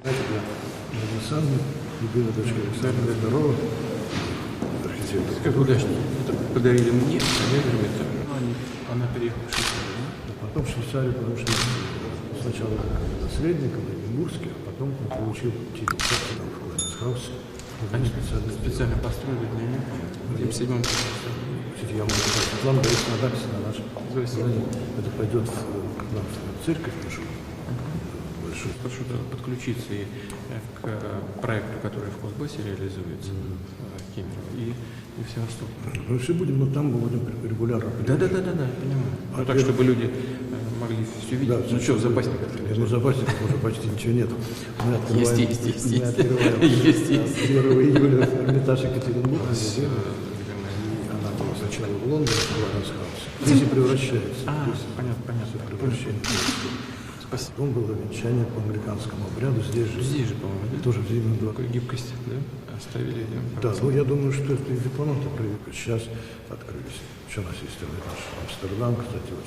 Александр, любимая дочка Александра, здорово. Архитектор. Как удачно. Это подарили мне, а я Эрмитажу. Она переехала в Швейцарию, да? А потом в Швейцарию, потому что сначала наследником в Эдинбурге, а потом он получил титул доктора в Холлендсхаусе. Они специально построили для них в 1977 году. Кстати, я могу сказать, Светлана Борисовна на записи на наш звонит. Это пойдет к нам в церковь нашу. Прошу подключиться и к проекту, который в Кузбассе реализуется, Кемерово, и в Севастополе. Мы все будем, но там мы будем регулярно. Да, я понимаю. Ну, так, чтобы люди могли все видеть. Да, ну что, в запасниках? В запасниках уже почти ничего нет. Мы открываем, Есть. мы открываем 1 июля Эрмитаж Екатеринбурга. Она была сначала в Лондоне, в Холлендсхаусе. Здесь и превращается. Понятно. Превращение. Спасибо. Он было венчание по американскому обряду. Здесь же, по-моему, да? тоже в Зимнем дворе. Такую гибкость, да? Оставили. Да, ну я думаю, что это и дипломаты привыкли. Сейчас открылись. Еще у нас есть Амстердам, кстати, очень